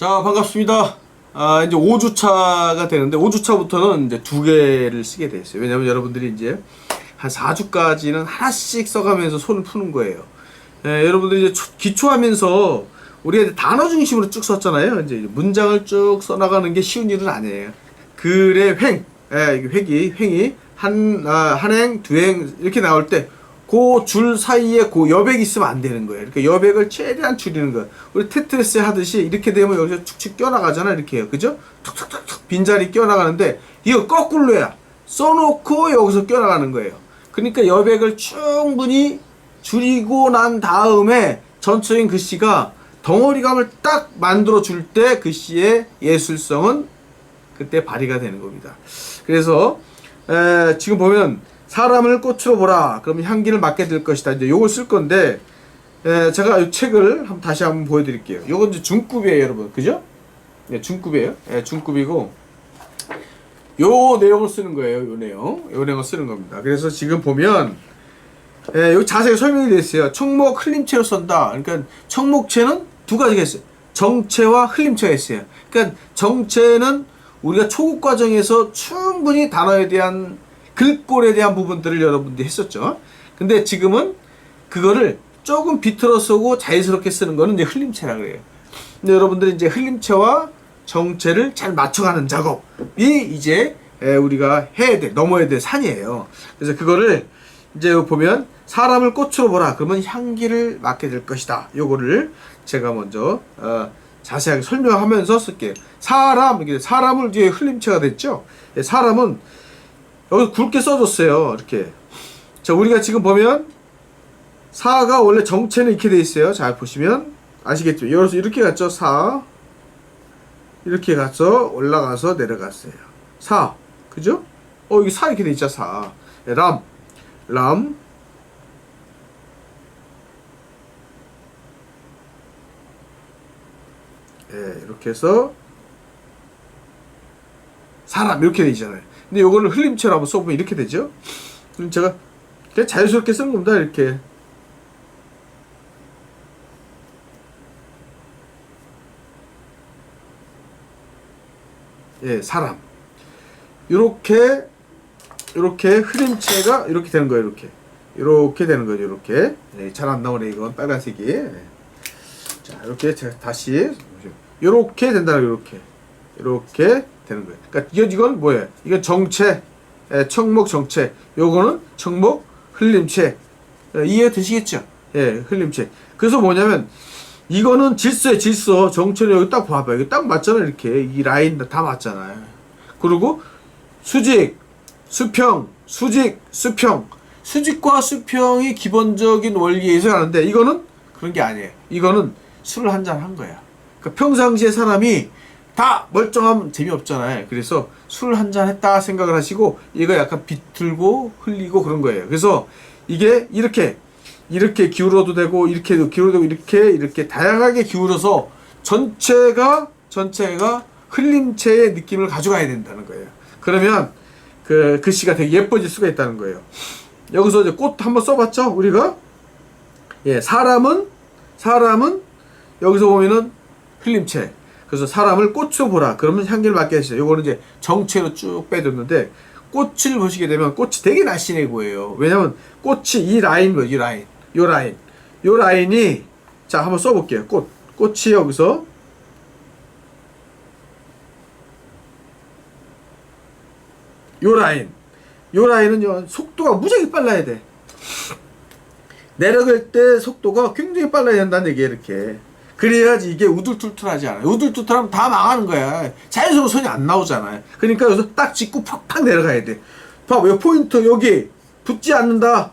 자, 반갑습니다. 이제 5주차가 되는데, 5주차부터는 이제 2개를 쓰게 돼 있어요. 왜냐면 여러분들이 이제 한 4주까지는 하나씩 써가면서 손을 푸는 거예요. 여러분들이 이제 기초하면서 우리가 이제 단어 중심으로 쭉 썼잖아요. 이제 문장을 쭉 써나가는 게 쉬운 일은 아니에요. 글의 횡이, 한행, 두행, 이렇게 나올 때, 그 줄 사이에 그 여백이 있으면 안 되는 거예요. 그러니까 여백을 최대한 줄이는 거예요. 우리 테트리스 하듯이 이렇게 되면 여기서 축축 껴나가잖아. 이렇게 해요. 그죠? 툭툭툭툭 빈자리 껴나가는데, 이거 거꾸로 해야 써놓고 여기서 껴나가는 거예요. 그러니까 여백을 충분히 줄이고 난 다음에 전체적인 글씨가 덩어리감을 딱 만들어 줄 때 글씨의 예술성은 그때 발휘가 되는 겁니다. 그래서 지금 보면 사람을 꽃으로 보라. 그러면 향기를 맡게 될 것이다. 이제 요걸 쓸 건데, 제가 이 책을 다시 한번 보여드릴게요. 요건 이제 중급이에요, 여러분. 그죠? 네, 중급이에요. 중급이고, 요 내용을 쓰는 거예요, 요 내용을 쓰는 겁니다. 그래서 지금 보면, 여기 자세히 설명이 되어 있어요. 청목, 흘림체로 쓴다. 그러니까, 청목체는 두 가지가 있어요. 정체와 흘림체가 있어요. 그러니까, 정체는 우리가 초급 과정에서 충분히 단어에 대한 글꼴에 대한 부분들을 여러분들이 했었죠. 근데 지금은 그거를 조금 비틀어 쓰고 자연스럽게 쓰는 거는 이제 흘림체라 그래요. 근데 여러분들이 이제 흘림체와 정체를 잘 맞춰가는 작업이 이제 우리가 넘어야 될 산이에요. 그래서 그거를 이제 보면 사람을 꽃으로 보라. 그러면 향기를 맡게 될 것이다. 요거를 제가 먼저 자세하게 설명하면서 쓸게요. 사람을 뒤에 흘림체가 됐죠. 사람은 여기 굵게 써줬어요. 이렇게. 자, 우리가 지금 보면 사가 원래 정체는 이렇게 돼 있어요. 잘 보시면 아시겠죠? 여기서 이렇게 갔죠. 사 이렇게 가서 올라가서 내려갔어요. 사, 그죠? 여기 사 이렇게 돼 있죠. 사. 람 이렇게 해서 사람 이렇게 돼 있잖아요. 근데 요거를 흘림체로 한번 써보면 이렇게 되죠. 그럼 제가 그냥 자연스럽게 쓰는 겁니다. 이렇게. 사람. 요렇게 흐림체가 이렇게 되는 거예요. 이렇게 되는 거죠. 이렇게. 잘 안 나오네, 이건. 빨간색이. 자, 이렇게 제가 다시. 요렇게 된다는 거예요. 이렇게 되는 거예요. 그러니까 이건 뭐예요? 이건 정체, 청목 정체. 요거는 청목 흘림체. 이해 되시겠죠? 흘림체. 그래서 뭐냐면 이거는 질서에 질서. 정체는 여기 딱 봐봐요. 이거 딱 맞잖아요. 이렇게 이 라인 다 맞잖아요. 그리고 수직, 수평, 수직과 수평이 기본적인 원리에서 하는데 이거는 그런 게 아니에요. 이거는 술을 한잔 한 거야. 그러니까 평상시에 사람이 다 멀쩡하면 재미없잖아요. 그래서 술 한잔 했다 생각을 하시고 얘가 약간 비틀고 흘리고 그런 거예요. 그래서 이게 이렇게 기울어도 되고 이렇게도 기울어도 되고 이렇게 다양하게 기울어서 전체가 흘림체의 느낌을 가져가야 된다는 거예요. 그러면 그 글씨가 되게 예뻐질 수가 있다는 거예요. 여기서 이제 꽃 한번 써봤죠? 우리가 사람은 여기서 보면은 흘림체. 그래서 사람을 꽃으로 보라. 그러면 향기를 맡게 하시죠. 요거는 이제 정체로 쭉 빼줬는데, 꽃을 보시게 되면 꽃이 되게 날씬해 보여요. 왜냐면 꽃이 이 라인이, 자, 한번 써볼게요. 꽃이 여기서, 요 라인은요, 속도가 무지하게 빨라야 돼. 내려갈 때 속도가 굉장히 빨라야 된다는 얘기예요, 이렇게. 그래야지 이게 우둘툴툴하지 않아요. 우둘툴툴하면 다 망하는 거야. 자연스러운 손이 안 나오잖아요. 그러니까 여기서 딱 짚고 팍팍 내려가야 돼. 봐봐, 요 포인트 여기 붙지 않는다.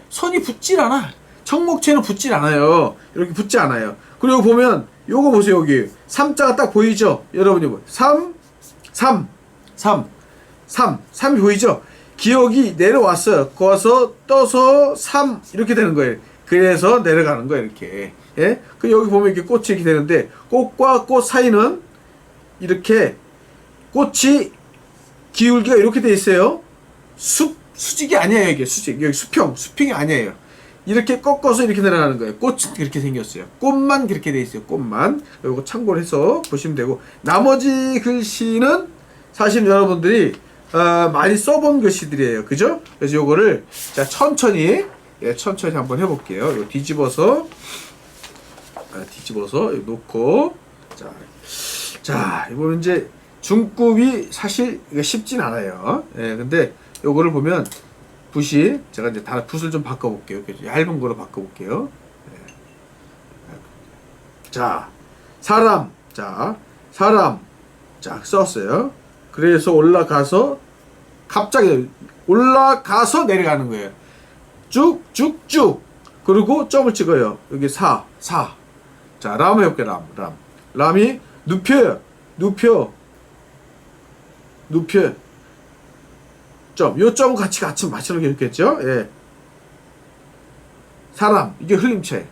손이 붙질 않아. 청목체는 붙질 않아요. 이렇게 붙지 않아요. 그리고 보면 요거 보세요. 여기 3자가 딱 보이죠? 여러분이 뭐 3이 보이죠? 기억이 내려왔어요. 거기서 떠서 3 이렇게 되는 거예요. 그래서 내려가는 거예요. 이렇게. 그 여기 보면 이렇게 꽃이 이렇게 되는데 꽃과 꽃 사이는 이렇게 꽃이 기울기가 이렇게 돼 있어요. 수직이 아니에요. 이게 수직. 여기 수평이 아니에요. 이렇게 꺾어서 이렇게 내려가는 거예요. 꽃이 그렇게 생겼어요. 꽃만 그렇게 돼 있어요. 꽃만. 이거 참고를 해서 보시면 되고, 나머지 글씨는 사실 여러분들이 많이 써본 글씨들이에요. 그죠? 그래서 요거를 자 천천히 천천히 한번 해볼게요. 이거 뒤집어서 놓고 자 이거는 이제 중급이 사실 이게 쉽진 않아요. 근데 요거를 보면 붓이 제가 이제 붓을 좀 바꿔볼게요. 얇은 거로 바꿔볼게요. 자 사람 자 썼어요. 그래서 올라가서 갑자기 올라가서 내려가는 거예요. 쭉쭉쭉. 그리고 점을 찍어요. 여기 사. 자, 람 해볼게요. 람이 눕혀요. 눕혀. 점. 요 점 같이 맞추는 게 좋겠죠? 예. 사람. 이게 흘림체.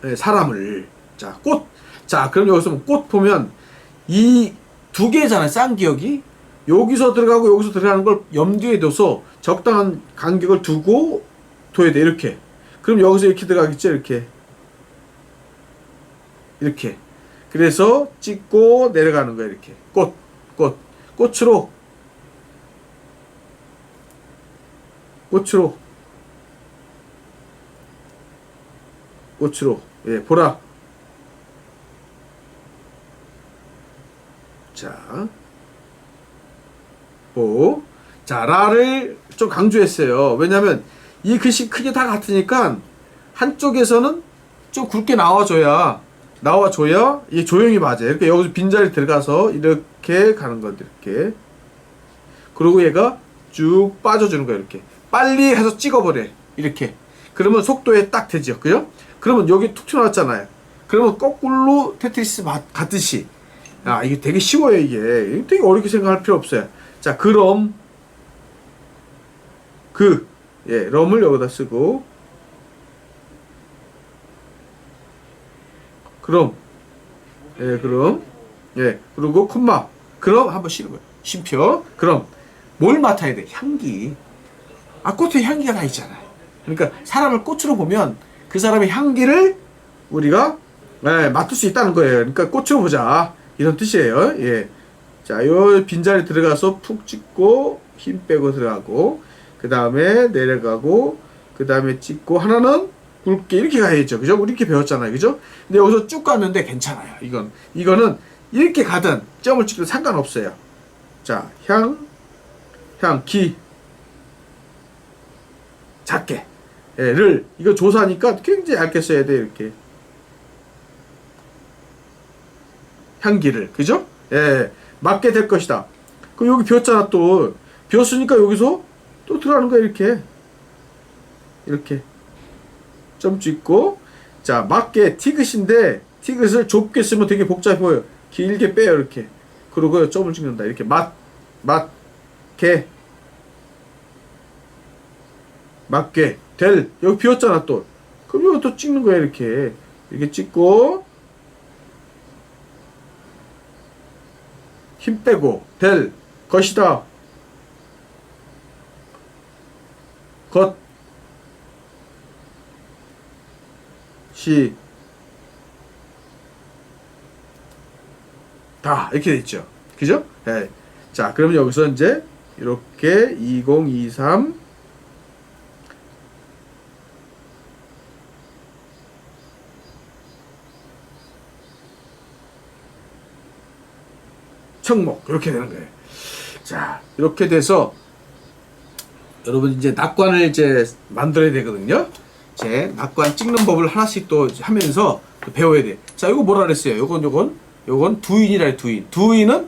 예, 사람을. 자, 꽃. 자, 그럼 여기서 꽃 보면 이 두 개잖아요. 쌍기역이. 여기서 들어가고 여기서 들어가는 걸 염두에 둬서 적당한 간격을 두고 둬야 돼. 이렇게. 그럼 여기서 이렇게 들어가겠죠. 이렇게. 그래서 찍고 내려가는 거예요. 이렇게. 꽃으로. 예, 보라. 자. 자, 라를 좀 강조했어요. 왜냐면 이 글씨 크기 다 같으니까 한쪽에서는 좀 굵게 나와줘야 이게 조형이 맞아요. 그러니까 여기서 빈자리 들어가서 이렇게 가는 건데 이렇게. 그리고 얘가 쭉 빠져주는 거예요. 이렇게. 빨리 해서 찍어버려. 이렇게. 그러면 속도에 딱 되죠. 그죠? 그러면 여기 툭 튀어나왔잖아요. 그러면 거꾸로 테트리스 같듯이. 이게 되게 쉬워요, 이게. 되게 어렵게 생각할 필요 없어요. 자, 그럼 럼을 여기다 쓰고 그럼 그리고 콤마 그럼 한번 씌는 거예요. 쉼표. 그럼 뭘 맡아야 돼? 향기. 꽃에 향기가 다 있잖아요. 그러니까 사람을 꽃으로 보면 그 사람의 향기를 우리가 맡을 수 있다는 거예요. 그러니까 꽃으로 보자 이런 뜻이에요. 예. 자, 요 빈자리 들어가서 푹 찍고 힘 빼고 들어가고 그 다음에 내려가고 그 다음에 찍고 하나는 굵게 이렇게 가야죠. 그죠? 우리 이렇게 배웠잖아요. 그죠? 근데 여기서 쭉 갔는데 괜찮아요. 이거는 이렇게 가든 점을 찍어도 상관없어요. 자, 기 작게 이거 조사니까 굉장히 얇게 써야 돼. 이렇게 향기를. 그죠? 예. 맞게 될 것이다. 그럼 여기 비었잖아. 또 비었으니까 여기서 또 들어가는 거야. 이렇게 점 찍고 자 맞게 티귿인데 티귿을 좁게 쓰면 되게 복잡해 보여요. 길게 빼요. 이렇게. 그리고 점을 찍는다. 이렇게 맞게 될. 여기 비었잖아. 또 그럼 여기 또 찍는 거야. 이렇게 찍고 힘 빼고 될 것이다. 다 이렇게 돼 있죠. 그죠? 네. 자, 그럼 여기서 이제 이렇게 2023 청목 이렇게 되는 거예요. 자, 이렇게 돼서 여러분 이제 낙관을 이제 만들어야 되거든요. 이제 낙관 찍는 법을 하나씩 또 하면서 또 배워야 돼. 자, 이거 뭐라 그랬어요? 요건 두인이라 해요. 두인은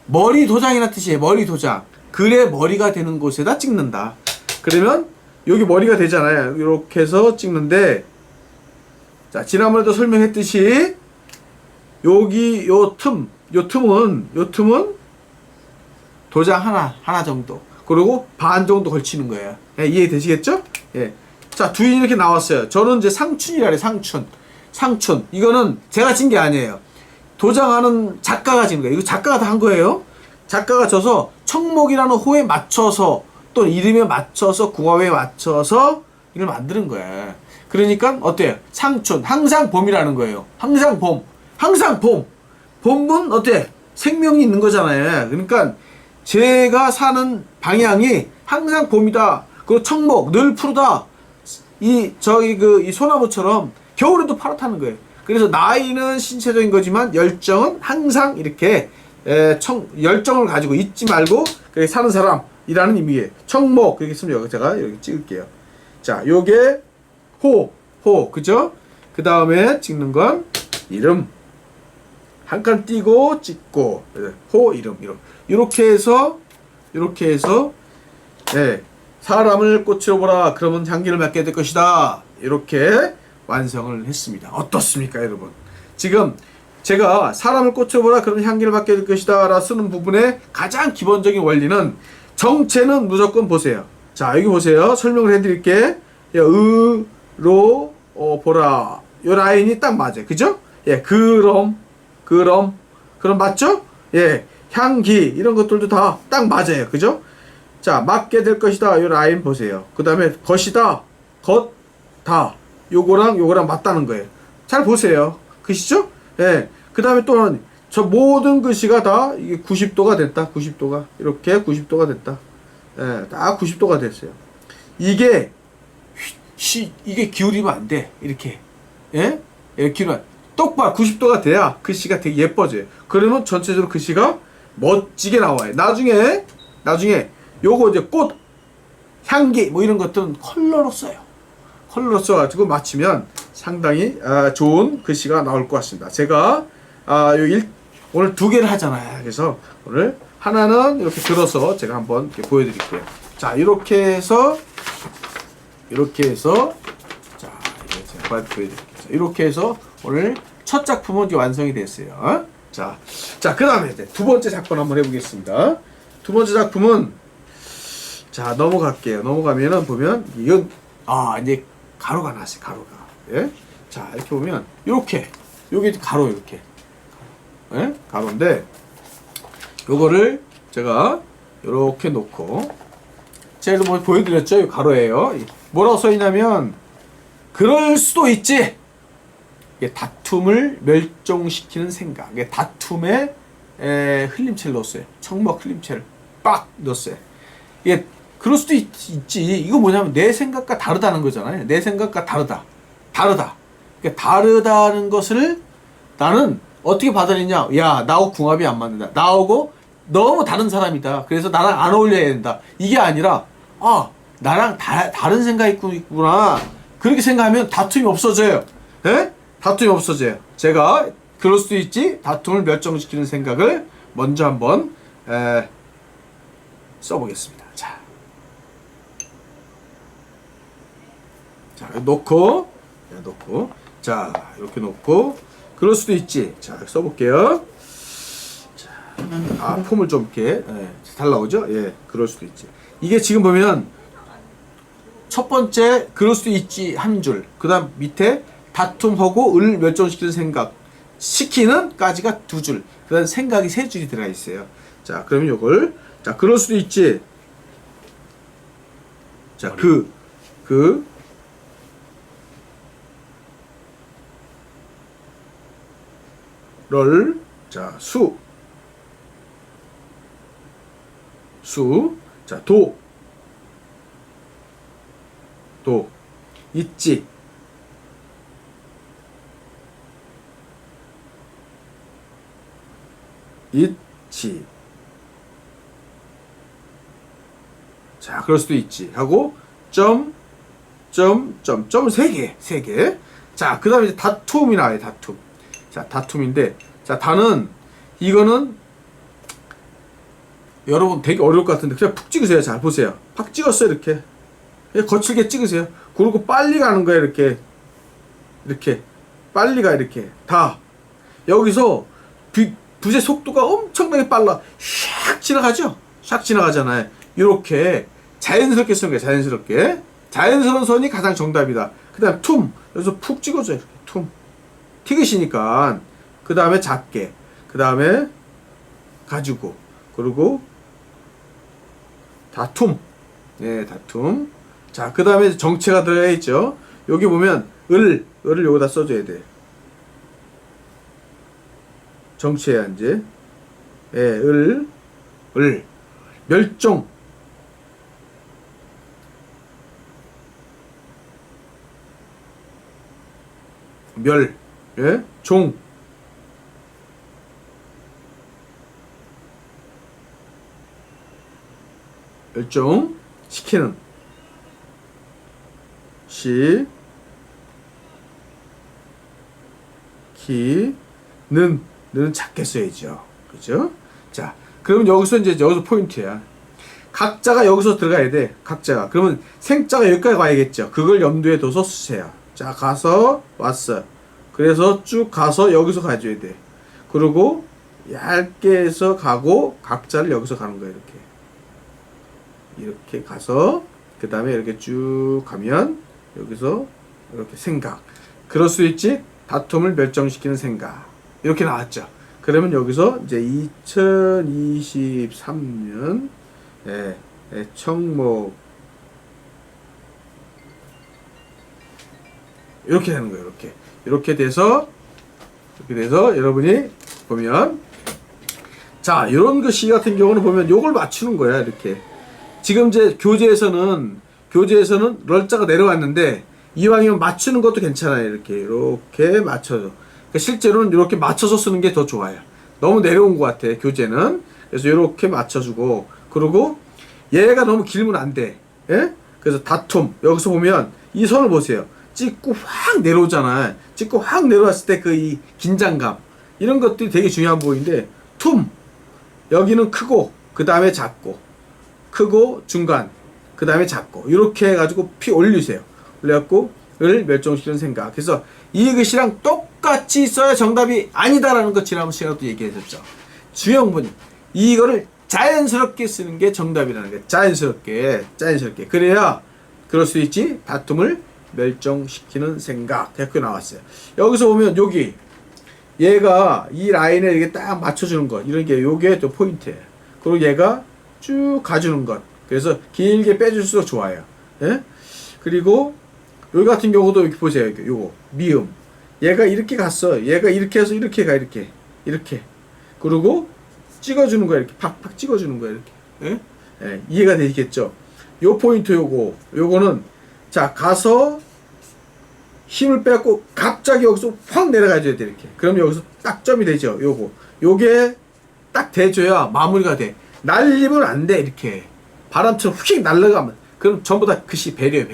머리 도장이라는 뜻이에요. 머리 도장. 그래 머리가 되는 곳에다 찍는다. 그러면 여기 머리가 되잖아요. 이렇게 해서 찍는데 자, 지난번에도 설명했듯이 여기 요 틈은 도장 하나 정도. 그리고 반 정도 걸치는 거예요. 예, 이해되시겠죠? 예. 자, 두인 이렇게 나왔어요. 저는 이제 상춘이라 그래요. 상춘. 이거는 제가 찐 게 아니에요. 도장하는 작가가 진 거예요. 이거 작가가 다 한 거예요. 작가가 져서 청목이라는 호에 맞춰서 또 이름에 맞춰서 궁합에 맞춰서 이걸 만드는 거야. 그러니까 어때요? 상춘 항상 봄이라는 거예요. 항상 봄, 항상 봄. 봄은 어때? 생명이 있는 거잖아요. 그러니까 제가 사는 방향이 항상 봄이다. 그리고 청목 늘 푸르다. 이 소나무처럼 겨울에도 파랗다는 거예요. 그래서 나이는 신체적인 거지만 열정은 항상 이렇게 열정을 가지고 잊지 말고 그렇게 사는 사람이라는 의미예요. 청목 그렇게 쓰면 제가 여기 찍을게요. 자, 요게 호 그죠? 그 다음에 찍는 건 이름 한 칸 띄고 찍고 호 이름 이렇게 해서 사람을 꽃으로 보라 그러면 향기를 맡게 될 것이다. 이렇게 완성을 했습니다. 어떻습니까, 여러분? 지금 제가 사람을 꽃으로 보라 그러면 향기를 맡게 될 것이다 라 쓰는 부분의 가장 기본적인 원리는 정체는 무조건 보세요. 자, 여기 보세요. 설명을 해드릴게. 으로 보라. 요 라인이 딱 맞아요. 그죠? 예, 그럼 맞죠? 예, 향기 이런 것들도 다 딱 맞아요. 그죠? 자, 맞게 될 것이다. 요 라인 보세요. 그 다음에 것이다, 다 요거랑 맞다는 거예요. 잘 보세요. 그시죠? 예. 그 다음에 또 저 모든 글씨가 다 이게 90도가 됐다. 90도가 이렇게 90도가 됐다. 예, 딱 90도가 됐어요. 이게 기울이면 안 돼. 이렇게. 예? 이렇게 기울이면 똑바로 90도가 돼야 글씨가 되게 예뻐져요. 그러면 전체적으로 글씨가 멋지게 나와요. 나중에 요거 이제 꽃, 향기 뭐 이런 것들은 컬러로 써요. 컬러로 써가지고 맞추면 상당히 좋은 글씨가 나올 것 같습니다. 제가 오늘 2개를 하잖아요. 그래서 오늘 하나는 이렇게 들어서 제가 한번 이렇게 보여드릴게요. 자, 이렇게 해서 자, 제가 보여드릴게요. 이렇게 해서 오늘 첫 작품은 이제 완성이 됐어요. 자, 그 다음에 이제 두 번째 작품 한번 해보겠습니다. 두 번째 작품은 자, 넘어갈게요. 넘어가면은 보면 이건 이제 가로가 나왔어요. 가로가. 예? 자, 이렇게 보면 요게 가로 이렇게. 예? 가로인데 요거를 제가 요렇게 놓고 제가 뭐 보여드렸죠? 이 가로예요. 뭐라고 써있냐면 그럴 수도 있지. 이게 다툼을 멸종시키는 생각. 이게 다툼에 흘림체를 넣었어요. 청목 흘림체를 빡 넣었어요. 이게 그럴 수도 있지. 이거 뭐냐면 내 생각과 다르다는 거잖아요. 내 생각과 다르다. 그러니까 다르다는 것을 나는 어떻게 받아들이냐. 야, 나하고 궁합이 안 맞는다. 나하고 너무 다른 사람이다. 그래서 나랑 안 어울려야 된다. 이게 아니라 나랑 다른 생각이 있구나. 그렇게 생각하면 다툼이 없어져요. 예? 다툼이 없어져요. 제가 그럴 수도 있지. 다툼을 멸종시키는 생각을 먼저 한번 써보겠습니다. 자, 놓고 자, 이렇게 놓고 그럴 수도 있지. 자, 써볼게요. 자, 폼을 좀 이렇게 잘 나오죠? 예, 그럴 수도 있지. 이게 지금 보면 첫 번째 그럴 수도 있지 한 줄, 그 다음 밑에 다툼하고 을 멸종시키는 생각 시키는 까지가 2줄, 그 다음 생각이 3줄이 들어가 있어요. 자, 그러면 요걸 자, 그럴 수도 있지. 자, 자, 자, 있지. 자, 그럴 수도 있지. 하고, 점 3개. 자, 그 다음에 이제 다툼이 나와요, 다툼. 자, 다툼인데, 자, 이거는, 여러분 되게 어려울 것 같은데, 그냥 푹 찍으세요. 잘 보세요. 팍 찍었어요, 이렇게. 그냥 거칠게 찍으세요. 그리고 빨리 가는 거예요, 이렇게. 빨리 가, 이렇게. 여기서, 붓의 속도가 엄청나게 빨라. 샥 지나가죠? 샥 지나가잖아요. 이렇게 자연스럽게 쓰는 거예요. 자연스럽게. 자연스러운 선이 가장 정답이다. 그 다음 여기서 푹 찍어줘요. 이렇게. 티귿이니까. 그 다음에 작게. 그 다음에 가지고. 그리고 다툼. 예, 다툼. 자, 그 다음에 정체가 들어가 있죠. 여기 보면 을을 여기다 써줘야 돼. 정체야 이제. 예, 을 멸종. 예, 종. 멸종 시키는. 는 작게 써야죠. 그죠? 자, 그럼 여기서 포인트야. 각자가 여기서 들어가야 돼. 각자가. 그러면 생자가 여기까지 가야겠죠. 그걸 염두에 둬서 쓰세요. 자, 가서 왔어. 그래서 쭉 가서 여기서 가줘야 돼. 그리고 얇게 해서 가고 각자를 여기서 가는 거야. 이렇게 가서 그 다음에 이렇게 쭉 가면 여기서 이렇게 생각. 그럴 수 있지. 다툼을 멸종시키는 생각. 이렇게 나왔죠. 그러면 여기서 이제 2023년 청목 이렇게 되는 거예요. 이렇게 돼서 여러분이 보면 자, 이런 그 시 같은 경우는 보면 요걸 맞추는 거야. 이렇게 지금 이제 교재에서는 럴자가 내려왔는데 이왕이면 맞추는 것도 괜찮아요. 이렇게 맞춰서. 그러니까 실제로는 이렇게 맞춰서 쓰는 게 더 좋아요. 너무 내려온 것 같아, 교재는. 그래서 이렇게 맞춰주고, 그리고 얘가 너무 길면 안 돼. 예? 그래서 다툼. 여기서 보면 이 선을 보세요. 찍고 확 내려오잖아. 찍고 확 내려왔을 때 그 이 긴장감. 이런 것들이 되게 중요한 부분인데, 툼. 여기는 크고, 그 다음에 작고, 크고, 중간, 그 다음에 작고. 이렇게 해가지고 피 올리세요. 올려갖고, 을 멸종시키는 생각. 그래서 이 글씨랑 똑같이 써야 정답이 아니다라는 거 지난번 시간에도 얘기했었죠. 중요한 부분. 이거를 자연스럽게 쓰는 게 정답이라는 거예요. 자연스럽게. 그래야 그럴 수 있지. 다툼을 멸종시키는 생각. 이렇게 나왔어요. 여기서 보면 여기 얘가 이 라인에 이렇게 딱 맞춰주는 것. 이런 게 요게 또 포인트예요. 그리고 얘가 쭉 가주는 것. 그래서 길게 빼줄수록 좋아요. 예? 그리고 여기 같은 경우도 이렇게 보세요. 요거 미음. 얘가 이렇게 갔어. 얘가 이렇게 해서 이렇게 가. 이렇게. 그리고 찍어주는 거야. 이렇게 팍팍 찍어주는 거야. 이렇게. 예? 예, 이해가 되시겠죠? 요 포인트 요거는 자, 가서 힘을 빼고 갑자기 여기서 확 내려가줘야 돼. 이렇게. 그럼 여기서 딱 점이 되죠. 요게 딱 돼줘야 마무리가 돼. 날리면 안 돼. 이렇게. 바람처럼 휙 날아가면. 그럼 전부 다 글씨 배려.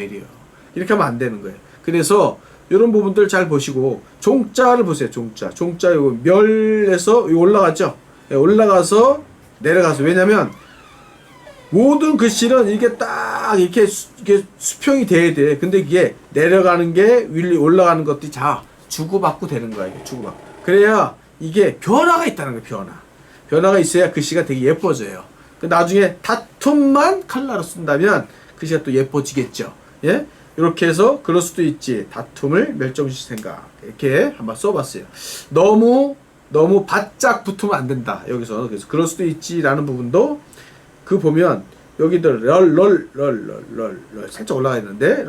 이렇게 하면 안 되는 거예요. 그래서 이런 부분들 잘 보시고 종자를 보세요. 종자 요거 멸에서 올라가죠. 올라가서 내려가서. 왜냐면 모든 글씨는 이게 딱 이게 수평이 돼야 돼. 근데 이게 내려가는 게 위로 올라가는 것들이 다 주고받고 되는 거야. 이게 주고받고. 그래야 이게 변화가 있다는 거예요. 변화가 있어야 글씨가 되게 예뻐져요. 나중에 다툼만 컬러로 쓴다면 글씨가 또 예뻐지겠죠. 예? 이렇게 해서 그럴 수도 있지. 다툼을 멸종시킬 생각. 이렇게 한번 써봤어요. 너무 바짝 붙으면 안 된다. 여기서. 그래서 그럴 수도 있지라는 부분도 그 보면 여기도 럴 살짝 올라가 있는데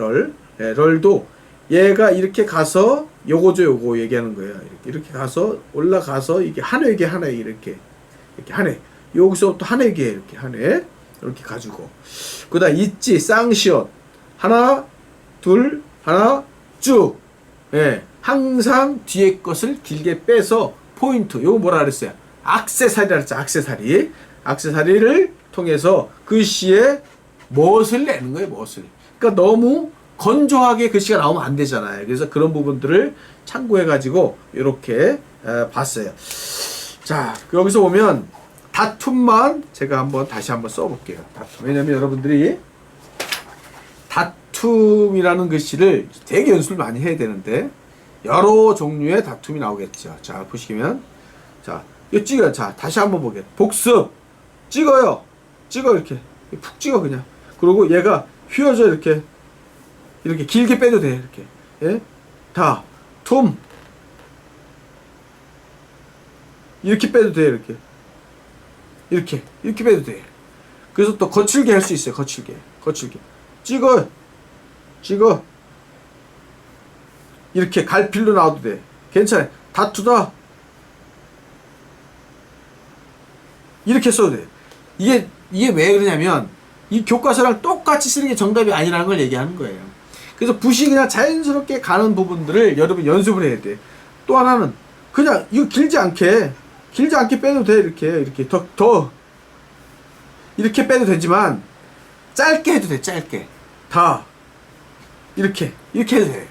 럴도 얘가 이렇게 가서 요거 얘기하는 거예요. 이렇게 가서 올라가서 이게 한 획에 이렇게 한 획. 여기서 또 한 획에 이렇게 가지고. 그다음 있지 쌍시옷 하나 둘 하나 쭉. 예, 항상 뒤에 것을 길게 빼서 포인트. 요거 뭐라 그랬어요? 액세서리라 그랬죠. 액세서리를 통해서 글씨에 멋을 내는 거예요. 멋을. 그러니까 너무 건조하게 글씨가 나오면 안 되잖아요. 그래서 그런 부분들을 참고해 가지고 이렇게 봤어요. 자, 여기서 보면 다툼만 제가 다시 한번 써볼게요. 다툼. 왜냐면 여러분들이 다툼이라는 글씨를 되게 연습을 많이 해야 되는데 여러 종류의 다툼이 나오겠죠. 자, 보시면 자, 이거 찍어요. 자, 다시 한번 보게. 복습 찍어 이렇게 푹 찍어 그냥. 그리고 얘가 휘어져 이렇게 길게 빼도 돼. 이렇게. 예? 다툼 이렇게 빼도 돼. 이렇게. 이렇게 빼도 돼. 그래서 또 거칠게 할 수 있어요. 거칠게 찍어 이렇게 갈필로 나와도 돼. 괜찮아. 다투다 이렇게 써도 돼. 이게 왜 그러냐면 이 교과서랑 똑같이 쓰는 게 정답이 아니라는 걸 얘기하는 거예요. 그래서 붓이 그냥 자연스럽게 가는 부분들을 여러분 연습을 해야 돼. 또 하나는 그냥 이거 길지 않게 빼도 돼. 이렇게 더 이렇게 빼도 되지만 짧게 해도 돼. 짧게 다 이렇게 해도 돼.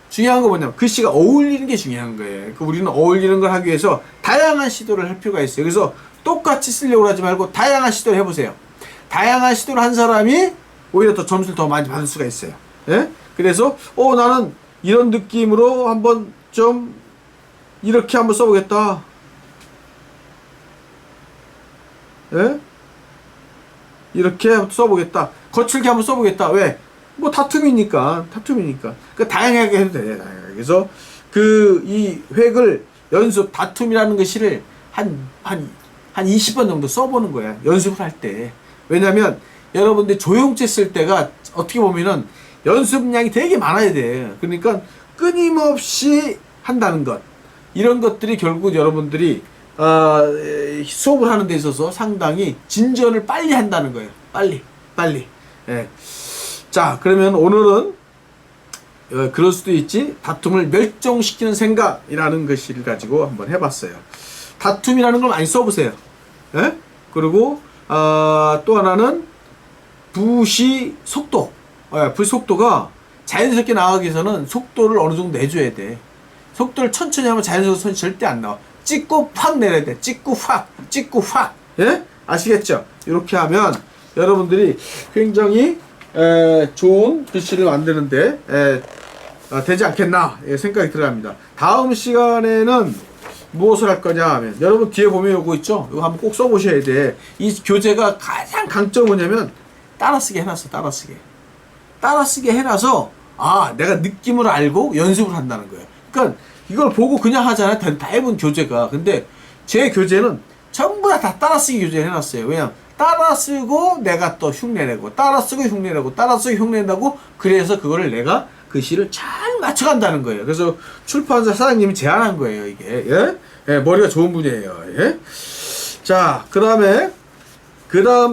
중요한 거 뭐냐면 글씨가 어울리는 게 중요한 거예요. 우리는 어울리는 걸 하기 위해서 다양한 시도를 할 필요가 있어요. 그래서 똑같이 쓰려고 하지 말고 다양한 시도를 해보세요. 다양한 시도를 한 사람이 오히려 더 점수를 더 많이 받을 수가 있어요. 예? 그래서 나는 이런 느낌으로 한번 좀 이렇게 한번 써보겠다. 예? 이렇게 한번 써보겠다. 거칠게 한번 써보겠다. 왜? 뭐 다툼이니까. 그 다양하게 해도 돼. 다양하게. 그래서 이 획을 연습 다툼이라는 것을 한 20번 정도 써보는 거야. 연습을 할 때. 왜냐면 여러분들 조용체 쓸 때가 어떻게 보면은 연습량이 되게 많아야 돼. 그러니까 끊임없이 한다는 것. 이런 것들이 결국 여러분들이 수업을 하는 데 있어서 상당히 진전을 빨리 한다는 거예요. 빨리. 예. 자, 그러면 오늘은 그럴 수도 있지. 다툼을 멸종시키는 생각이라는 것을 가지고 한번 해봤어요. 다툼이라는 걸 많이 써보세요. 예? 그리고 또 하나는 붓이 속도. 붓 속도가 자연스럽게 나가기 위해서는 속도를 어느 정도 내줘야 돼. 속도를 천천히 하면 자연스러운 손이 절대 안 나와. 찍고 확 내려야 돼. 찍고 확. 예? 아시겠죠? 이렇게 하면 여러분들이 굉장히 좋은 글씨를 만드는데 되지 않겠나 생각이 들어갑니다. 다음 시간에는 무엇을 할 거냐 하면 여러분 뒤에 보면 이거 있죠? 이거 한번 꼭 써보셔야 돼. 이 교재가 가장 강점은 뭐냐면 따라쓰기 해놨어. 따라쓰기 해놔서 내가 느낌을 알고 연습을 한다는 거예요. 그러니까 이걸 보고 그냥 하잖아요. 다 해본 교재가. 근데 제 교재는 전부 다 따라쓰기 교재 해놨어요. 왜냐면 따라쓰고 내가 또 흉내내고 따라쓰고 흉내낸다고 그래서 그거를 내가 글씨를 잘 맞춰간다는 거예요. 그래서 출판사 사장님이 제안한 거예요. 이게 예? 머리가 좋은 분이에요. 예? 자,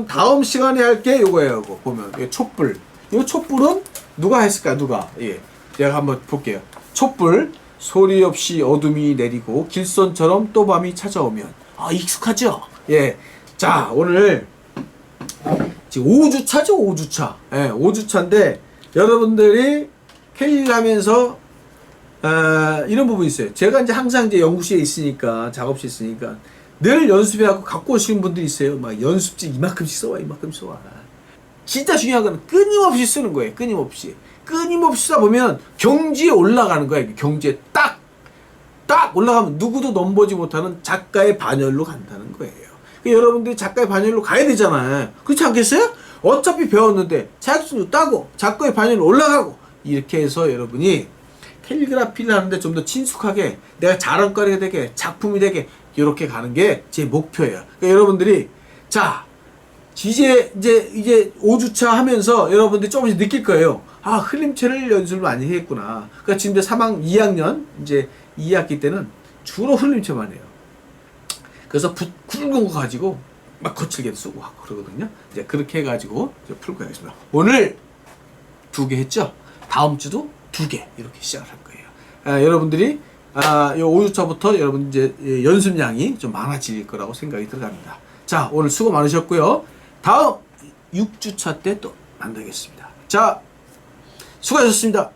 다음 시간에 할 게 요거예요. 이거 보면 촛불. 이 촛불은 누가 했을까? 예, 제가 한번 볼게요. 촛불. 소리 없이 어둠이 내리고 길선처럼 또 밤이 찾아오면. 익숙하죠? 예. 자, 오늘 지금 5주차죠, 5주차. 예, 5주차인데 여러분들이 K를 하면서 이런 부분이 있어요. 제가 이제 항상 이제 연구실에 있으니까, 작업실에 있으니까 늘 연습해갖고 갖고 오시는 분들이 있어요. 막 연습지 이만큼씩 써와. 진짜 중요한 건 끊임없이 쓰는 거예요. 끊임없이 쓰다 보면 경지에 올라가는 거예요. 경지에 딱 올라가면 누구도 넘보지 못하는 작가의 반열로 간다는 거예요. 여러분들이 작가의 반열로 가야 되잖아요. 그렇지 않겠어요? 어차피 배웠는데 자격증도 따고 작가의 반열로 올라가고 이렇게 해서 여러분이 캘리그라피를 하는데 좀 더 친숙하게 내가 자랑거리가 되게 작품이 되게 이렇게 가는 게 제 목표예요. 그러니까 여러분들이 자 이제 5주차 하면서 여러분들이 조금씩 느낄 거예요. 흘림체를 연습을 많이 했구나. 그러니까 지금 이제 2학년 이제 2학기 때는 주로 흘림체만 해요. 그래서 굵은 거 가지고 막 거칠게 쓰고 하고 그러거든요. 이제 그렇게 해가지고 이제 풀고 가겠습니다. 오늘 2개 했죠? 다음 주도 2개 이렇게 시작을 할 거예요. 여러분들이 요 5주차부터 여러분 이제 연습량이 좀 많아질 거라고 생각이 들어갑니다. 자, 오늘 수고 많으셨고요. 다음 6주차 때 또 만나겠습니다. 자, 수고하셨습니다.